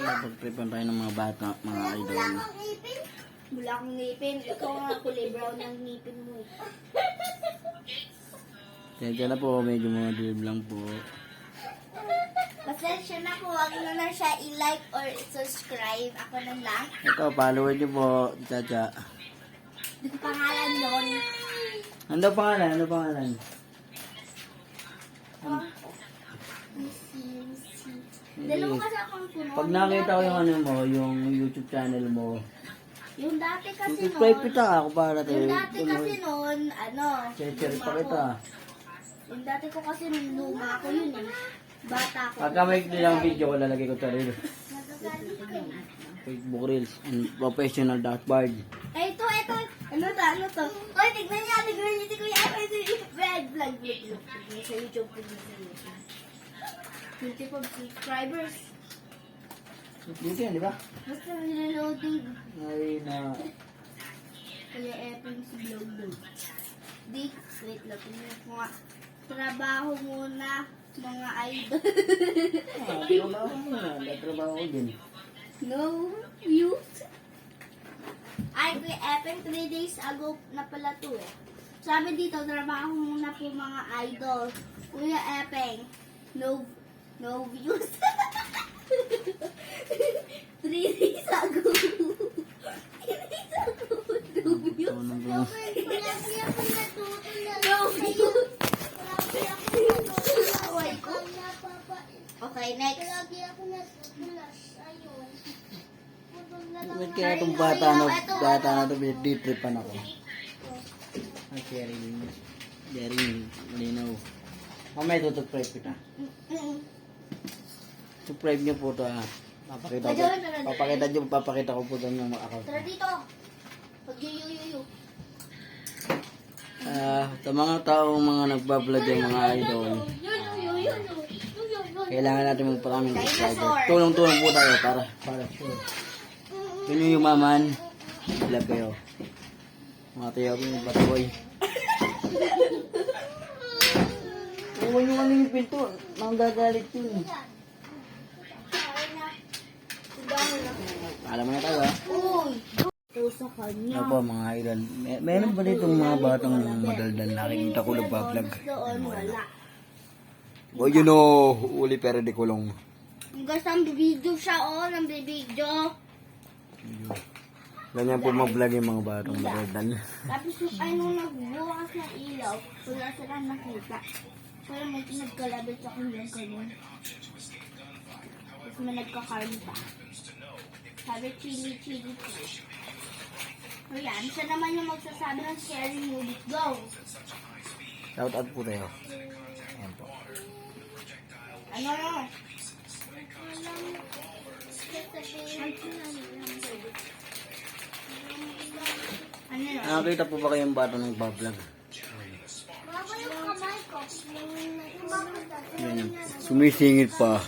Pagtripan tayo ng mga bata, mga idol. Wala akong ngipin. Ikaw nga, kulay brown ang ngipin mo. Kaya na po, medyo mga drib lang po. Pasensya na po, wag na lang siya i-like or subscribe. Ako na lang. Ito, follower niyo po, Chacha. Hindi ko pangalan doon. Ano pangalan? Ano pangalan? Dalawa kasi akong puno. Pag nakita ko yung ano mo, yung YouTube channel mo, Yung dati kasi subscribe noon. kita ako para tayo. Yung dati kasi noon, ano. Share pa luma kita. ko. Yung dati ko kasi nung luma ako yun eh. Bata ko. Pagka may nilang video ko, lalagay ko sa reel. Facebook Reels and professional dashboard. Eh, ito. Ano to? Oy, tignan niya, si Kuya Evan. Vlog. Tignan sa YouTube. 24 subscribers. Dito yan, di ba? Basta niloading. Ay na. Kuya Evan si vlog doon. Wait lang. Tingnan ko nga. Trabaho muna, mga idol. Trabaho mo na. Trabaho ko din. No use. Ay, Kuya Evan, 3 days ago na pala to eh. Sabi dito, trabaho muna po mga idol. Kuya Evan, no views. 3 days ago. 3 days ago, no views. No views. Away ko. Okay, next. Ba't kaya itong bata na ito, di-tripan ako. Ang sharing, malinaw. Mamaya tutuprise kita. Subscribe niyo po ito papakita ko po doon yung account. Tara dito. Pag-yuyu. Sa mga taong mga nagbablog yung mga idol, kailangan natin magparaming subscriber. Tulong-tulong po tayo para sure. Yun yung yumaman, vlog kayo. Mga tayo yung batoy. Huwag nyo ano yung pinto, manggagalit yun. Alam mo na tayo ha? Uy! Ito sa kanya. Ano po mga idol, meron ba dito mga batang madaldal nakikita ko nagbablog? Doon, wala. O yun o, uli pero di kulong. Guys, nambibidyo siya, nambibidyo. Ganyan po mag-vlog yung mga batang madaldal. Tapos yung nung nagbukas ng ilaw, wala sila nakita. Pero may pinagkalabit sa kanyang ganun. Tapos may nagkakarn pa. Sabi, chili. O yan, siya naman yung magsasabi ng scary movie. Go! Shout out po tayo. Ayan po. Ano? Ano yun? Nakakita po ba kayong batang nagbablog? Yan, sumisingit pa.